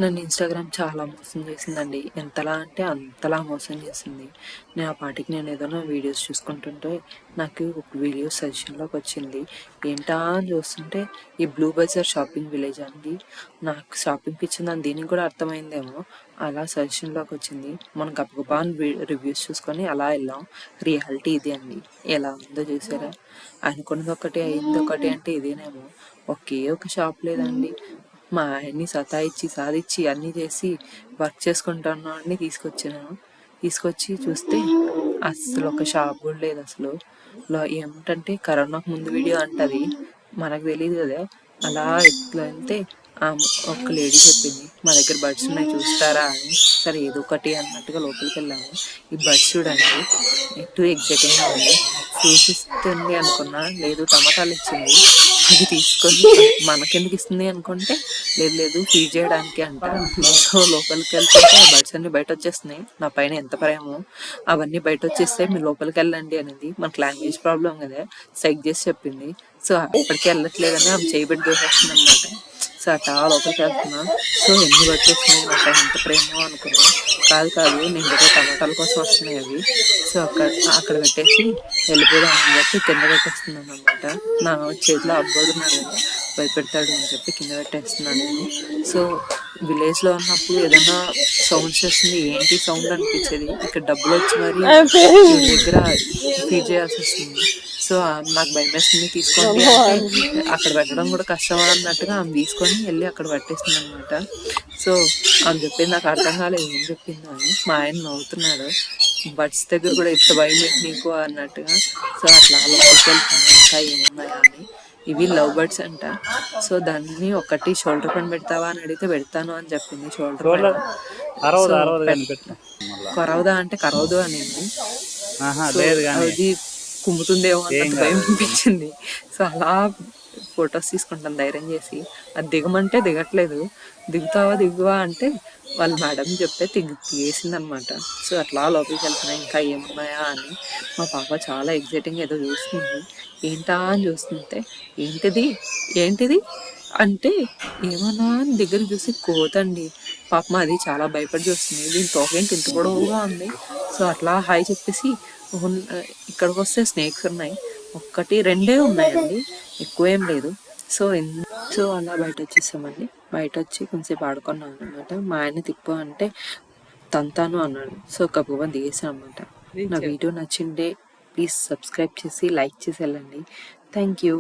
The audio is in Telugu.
నన్ను ఇన్స్టాగ్రామ్ చాలా మోసం చేసిందండి. ఎంతలా అంటే అంతలా మోసం చేసింది. నేను ఆ పాటికి నేను ఏదైనా వీడియోస్ చూసుకుంటుంటే నాకు ఒక వీడియో సజెషన్లోకి వచ్చింది. ఏంటా అని చూస్తుంటే ఈ బ్లూ బజార్ షాపింగ్ విలేజ్ అండి. నాకు షాపింగ్ ఇచ్చిందని దీనికి కూడా అర్థమైందేమో, అలా సజెషన్లోకి వచ్చింది. మనం గబగబా రివ్యూస్ చూసుకొని అలా వెళ్ళాం. రియాలిటీ ఇది అండి. ఎలా ఉందో చూసారా? అనుకున్నది ఒకటి అయింది ఒకటి అంటే ఇదేనేమో. ఒకే ఒక షాప్ లేదండి. మా ఆయన్ని సతాయిచ్చి సాధించి అన్నీ చేసి వర్క్ చేసుకుంటున్నా అన్ని తీసుకొచ్చి చూస్తే అస్సలు ఒక షాప్ కూడా లేదు. అసలు ఏమిటంటే కరోనాకు ముందు వీడియో అంటది, మనకు తెలియదు కదా. అలా ఎట్లా అంటే ఒక లేడీ చెప్పింది, మా దగ్గర బడ్స్ ఉన్నాయి చూస్తారా అని. సరే ఏదో ఒకటి అన్నట్టుగా లోపలికి వెళ్ళాము. ఈ బడ్స్ చూడండి ఎటు ఎగ్జైటింగ్గా ఉంది. ఫ్రూట్స్ ఇస్తుంది అనుకున్నా, లేదు టమాటాలు ఇచ్చింది. అది తీసుకొని మనకెందుకు ఇస్తుంది అనుకుంటే లేదు ఫీడ్ చేయడానికి అంట. సో లోపలికి వెళ్తుంటే ఆ బర్డ్స్ అన్ని బయట వచ్చేస్తున్నాయి. నా పైన ఎంత ప్రేమో అవన్నీ బయట వచ్చేస్తే మీరు లోపలికి వెళ్ళండి అనేది. మనకు లాంగ్వేజ్ ప్రాబ్లం కదా, సైక్ చేసి చెప్పింది. సో అప్పటికే వెళ్ళట్లేదని ఆమె చేయబెట్టి దోసేస్తుంది అనమాట. సో అట్టా లోపలికి వెళ్తున్నా. సో ఎన్ని బర్డ్స్ వస్తున్నాయి, నా పైన ఎంత ప్రేమో అనుకున్నా. కాదు నేను ఏదో టమాటాల కోసం వస్తున్నాయి అవి. సో అక్కడ పెట్టేసి వెళ్ళిపోదామని చెప్పి కింద పెట్టేస్తున్నాను అనమాట. నా చేతిలో అబ్బోడున్నాడు కదా, భయపెడతాడు అని చెప్పి కింద పెట్టేస్తున్నాను నేను. సో విలేజ్లో ఉన్నప్పుడు ఏదైనా సౌండ్స్ వస్తుంది, ఏంటి సౌండ్ అనిపించేది. ఇక్కడ డబ్బులు వచ్చి మరి వీళ్ళ దగ్గర ఫీడ్ చేయాల్సి వస్తుంది. సో నాకు భయం వేస్తుంది, తీసుకోండి అంటే అక్కడ పెట్టడం కూడా కష్టమా అన్నట్టుగా ఆమె తీసుకొని వెళ్ళి అక్కడ పట్టేస్తుంది అనమాట. సో ఆమె చెప్పింది నాకు అర్థం కాలేదు ఏం చెప్పిందో అని. మా ఆయన నవ్వుతున్నాడు, బడ్స్ దగ్గర కూడా ఇంత భయం ఏంటి నీకు అన్నట్టుగా. సో అట్లా లోపలికి వెళ్తున్నాను ఇంకా ఏమున్నాయా అని. ఇవి లవ్ బర్డ్స్ అంట. సో దాన్ని ఒకటి షోల్డర్ పైన పెడతావా అని అడిగితే పెడతాను అని చెప్పింది. షోల్డర్ పైన. సో కరవదా అంటే కరవదు అనేది. సో అది కుమ్ముతుందేమో అన్నట్టు భయం అనిపించింది. సో అలా ఫొటోస్ తీసుకుంటాను ధైర్యం చేసి. అది దిగమంటే దిగట్లేదు, దిగువా అంటే వాళ్ళ మేడం చెప్తే తీసింది అనమాట. సో అట్లా లోపలికి వెళ్తున్నాయి ఇంకా ఏమున్నాయా అని. మా పాప చాలా ఎగ్జైటింగ్ ఏదో చూస్తుంది. ఏంటా అని చూస్తుంటే ఏంటిది అంటే ఏమన్నా అని దగ్గర చూసి కోతండి. పాపం అది చాలా భయపడి చూస్తుంది. దీని తోకేంటి ఇంత పొడవుగా ఉంది. సో అట్లా హాయ్ చెప్పేసి ఇక్కడికి వస్తే స్నేక్స్ ఉన్నాయి, ఒక్కటి రెండే ఉన్నాయండి, ఎక్కువేం లేదు. సో అలా బయట వచ్చేసామండి. బయట వచ్చి కొంచెంసేపు ఆడుకున్నాను అనమాట. మా ఆయన తిప్పు అంటే తంతాను అన్నాడు. సో గబగబా దిగేసాను అనమాట. నా వీడియో నచ్చిండే ప్లీజ్ సబ్స్క్రైబ్ చేసి లైక్ చేసి వెళ్ళండి. Thank you.